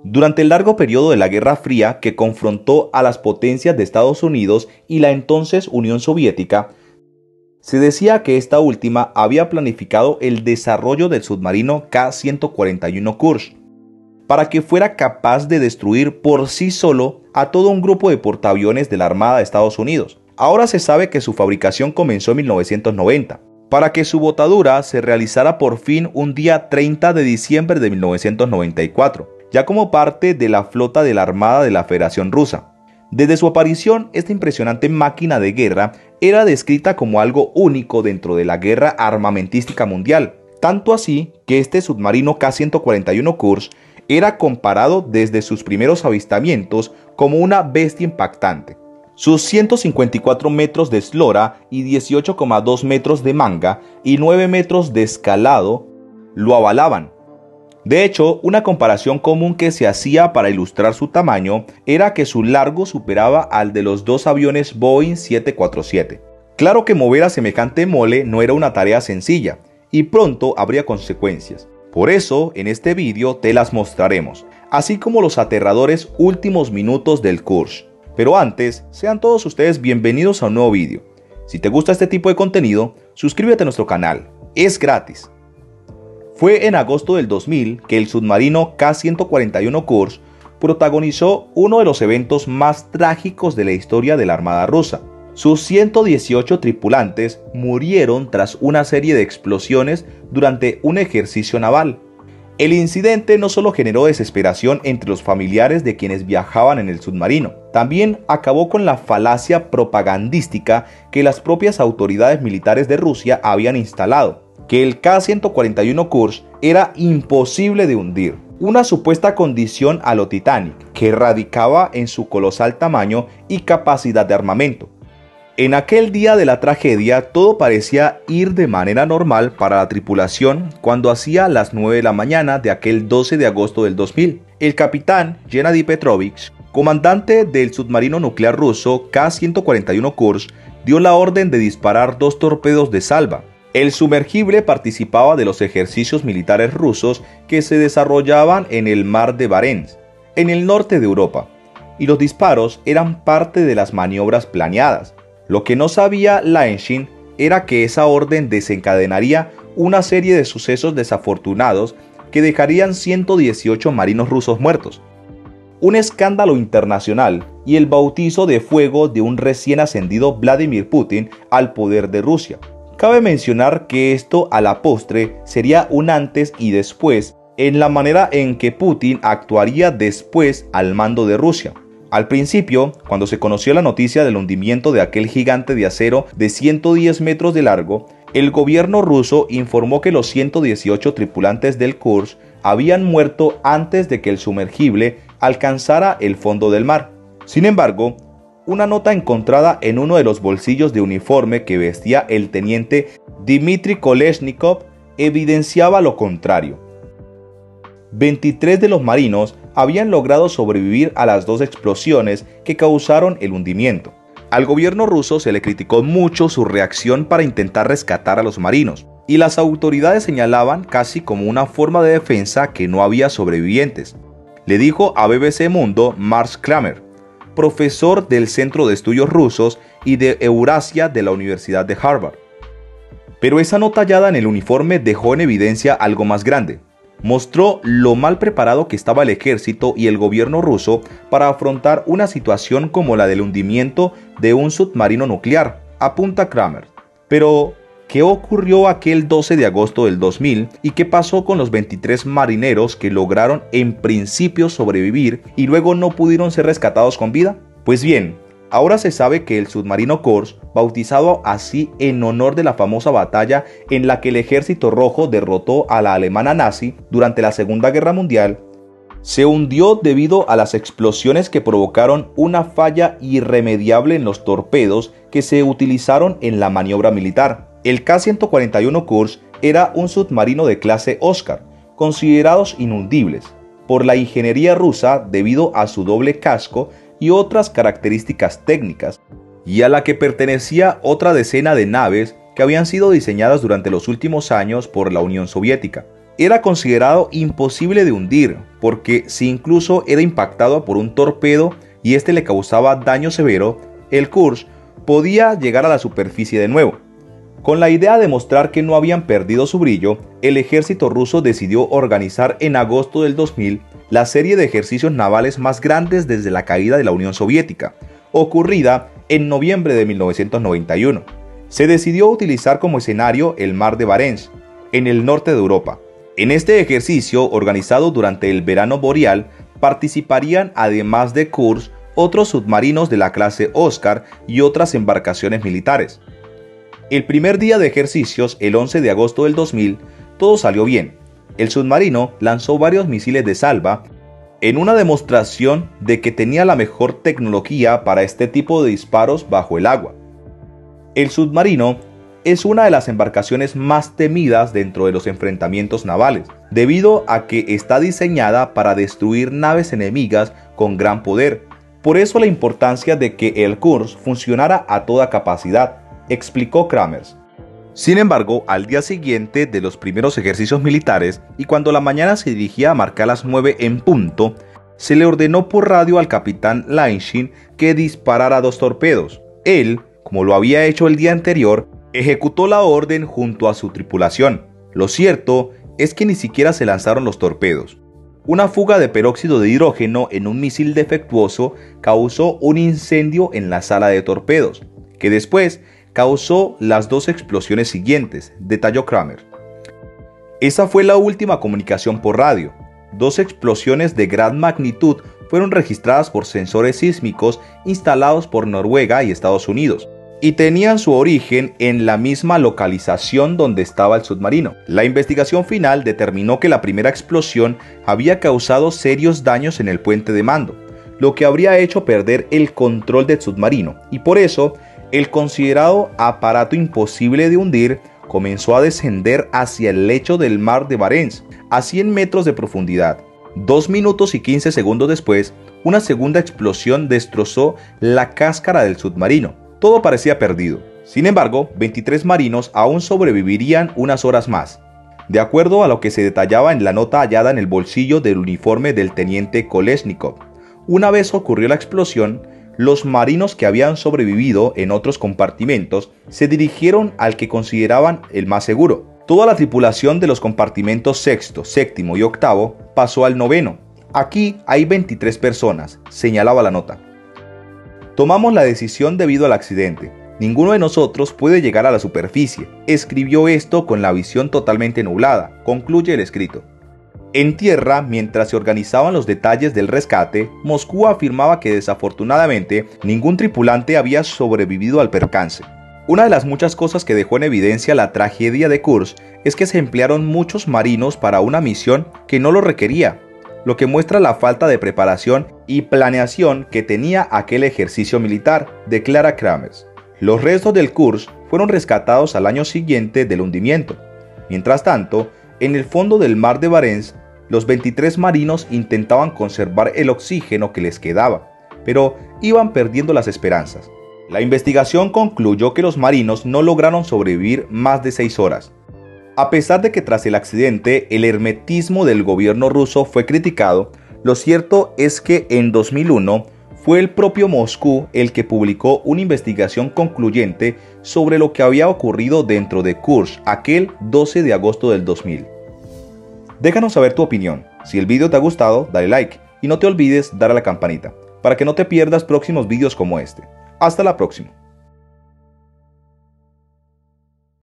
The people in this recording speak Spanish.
Durante el largo periodo de la Guerra Fría que confrontó a las potencias de Estados Unidos y la entonces Unión Soviética, se decía que esta última había planificado el desarrollo del submarino K-141 Kursk para que fuera capaz de destruir por sí solo a todo un grupo de portaaviones de la Armada de Estados Unidos. Ahora se sabe que su fabricación comenzó en 1990, para que su botadura se realizara por fin un día 30 de diciembre de 1994, ya como parte de la flota de la Armada de la Federación Rusa. Desde su aparición, esta impresionante máquina de guerra era descrita como algo único dentro de la guerra armamentística mundial, tanto así que este submarino K-141 Kursk era comparado desde sus primeros avistamientos como una bestia impactante. Sus 154 metros de eslora y 18,2 metros de manga y 9 metros de escalado lo avalaban. De hecho, una comparación común que se hacía para ilustrar su tamaño era que su largo superaba al de los dos aviones Boeing 747. Claro que mover a semejante mole no era una tarea sencilla y pronto habría consecuencias. Por eso, en este vídeo te las mostraremos, así como los aterradores últimos minutos del Kursk. Pero antes, sean todos ustedes bienvenidos a un nuevo vídeo. Si te gusta este tipo de contenido, suscríbete a nuestro canal, es gratis. Fue en agosto del 2000 que el submarino K-141 Kursk protagonizó uno de los eventos más trágicos de la historia de la Armada rusa. Sus 118 tripulantes murieron tras una serie de explosiones durante un ejercicio naval. El incidente no solo generó desesperación entre los familiares de quienes viajaban en el submarino, también acabó con la falacia propagandística que las propias autoridades militares de Rusia habían instalado, que el K-141 Kursk era imposible de hundir, una supuesta condición a lo Titanic, que radicaba en su colosal tamaño y capacidad de armamento. En aquel día de la tragedia, todo parecía ir de manera normal para la tripulación cuando hacía las 9 de la mañana de aquel 12 de agosto del 2000. El capitán Gennady Petrovich, comandante del submarino nuclear ruso K-141 Kursk, dio la orden de disparar 2 torpedos de salva. El sumergible participaba de los ejercicios militares rusos que se desarrollaban en el mar de Barents, en el norte de Europa, y los disparos eran parte de las maniobras planeadas. Lo que no sabía Lenshin era que esa orden desencadenaría una serie de sucesos desafortunados que dejarían 118 marinos rusos muertos, un escándalo internacional y el bautizo de fuego de un recién ascendido Vladimir Putin al poder de Rusia. Cabe mencionar que esto a la postre sería un antes y después en la manera en que Putin actuaría después al mando de Rusia. Al principio, cuando se conoció la noticia del hundimiento de aquel gigante de acero de 110 metros de largo, el gobierno ruso informó que los 118 tripulantes del Kursk habían muerto antes de que el sumergible alcanzara el fondo del mar. Sin embargo, una nota encontrada en uno de los bolsillos de uniforme que vestía el teniente Dmitry Kolesnikov evidenciaba lo contrario. 23 de los marinos habían logrado sobrevivir a las 2 explosiones que causaron el hundimiento. Al gobierno ruso se le criticó mucho su reacción para intentar rescatar a los marinos, y las autoridades señalaban casi como una forma de defensa que no había sobrevivientes. Le dijo a BBC Mundo Max Kramer, profesor del Centro de Estudios Rusos y de Eurasia de la Universidad de Harvard. Pero esa nota hallada en el uniforme dejó en evidencia algo más grande. Mostró lo mal preparado que estaba el ejército y el gobierno ruso para afrontar una situación como la del hundimiento de un submarino nuclear, apunta Kramer. Pero, ¿qué ocurrió aquel 12 de agosto del 2000 y qué pasó con los 23 marineros que lograron en principio sobrevivir y luego no pudieron ser rescatados con vida? Pues bien, ahora se sabe que el submarino Kursk, bautizado así en honor de la famosa batalla en la que el Ejército Rojo derrotó a la Alemania nazi durante la Segunda Guerra Mundial, se hundió debido a las explosiones que provocaron una falla irremediable en los torpedos que se utilizaron en la maniobra militar. El K-141 Kursk era un submarino de clase Oscar, considerados inundibles por la ingeniería rusa debido a su doble casco y otras características técnicas, y a la que pertenecía otra decena de naves que habían sido diseñadas durante los últimos años por la Unión Soviética. era considerado imposible de hundir, porque si incluso era impactado por un torpedo y este le causaba daño severo, el Kursk podía llegar a la superficie de nuevo. Con la idea de mostrar que no habían perdido su brillo, el ejército ruso decidió organizar en agosto del 2000 la serie de ejercicios navales más grandes desde la caída de la Unión Soviética, ocurrida en noviembre de 1991. Se decidió utilizar como escenario el mar de Barents, en el norte de Europa. En este ejercicio, organizado durante el verano boreal, participarían además de Kursk otros submarinos de la clase Oscar y otras embarcaciones militares. El primer día de ejercicios, el 11 de agosto del 2000, todo salió bien. El submarino lanzó varios misiles de salva en una demostración de que tenía la mejor tecnología para este tipo de disparos bajo el agua. El submarino es una de las embarcaciones más temidas dentro de los enfrentamientos navales, debido a que está diseñada para destruir naves enemigas con gran poder. Por eso la importancia de que el Kursk funcionara a toda capacidad, explicó Kramers. Sin embargo, al día siguiente de los primeros ejercicios militares y cuando la mañana se dirigía a marcar las 9 en punto, se le ordenó por radio al capitán Lainshin que disparara 2 torpedos. Él, como lo había hecho el día anterior, ejecutó la orden junto a su tripulación. Lo cierto es que ni siquiera se lanzaron los torpedos. Una fuga de peróxido de hidrógeno en un misil defectuoso causó un incendio en la sala de torpedos, que después causó las 2 explosiones siguientes, detalló Kramer. Esa fue la última comunicación por radio. 2 explosiones de gran magnitud fueron registradas por sensores sísmicos instalados por Noruega y Estados Unidos, y tenían su origen en la misma localización donde estaba el submarino. La investigación final determinó que la primera explosión había causado serios daños en el puente de mando, lo que habría hecho perder el control del submarino, y por eso el considerado aparato imposible de hundir comenzó a descender hacia el lecho del mar de Barents, a 100 metros de profundidad. 2 minutos y 15 segundos después, una segunda explosión destrozó la cáscara del submarino. Todo parecía perdido. Sin embargo, 23 marinos aún sobrevivirían unas horas más, de acuerdo a lo que se detallaba en la nota hallada en el bolsillo del uniforme del teniente Kolesnikov. Una vez ocurrió la explosión, los marinos que habían sobrevivido en otros compartimentos se dirigieron al que consideraban el más seguro. Toda la tripulación de los compartimentos sexto, séptimo y octavo pasó al noveno. Aquí hay 23 personas, señalaba la nota. Tomamos la decisión debido al accidente. Ninguno de nosotros puede llegar a la superficie. Escribió esto con la visión totalmente nublada, concluye el escrito. En tierra, mientras se organizaban los detalles del rescate, Moscú afirmaba que desafortunadamente ningún tripulante había sobrevivido al percance. Una de las muchas cosas que dejó en evidencia la tragedia de Kursk es que se emplearon muchos marinos para una misión que no lo requería, lo que muestra la falta de preparación y planeación que tenía aquel ejercicio militar, declara Kramers. Los restos del Kursk fueron rescatados al año siguiente del hundimiento. Mientras tanto, en el fondo del mar de Barents, los 23 marinos intentaban conservar el oxígeno que les quedaba, pero iban perdiendo las esperanzas. La investigación concluyó que los marinos no lograron sobrevivir más de 6 horas. A pesar de que tras el accidente el hermetismo del gobierno ruso fue criticado, lo cierto es que en 2001 fue el propio Moscú el que publicó una investigación concluyente sobre lo que había ocurrido dentro de Kursk aquel 12 de agosto del 2000. Déjanos saber tu opinión. Si el video te ha gustado, dale like y no te olvides dar a la campanita para que no te pierdas próximos videos como este. Hasta la próxima.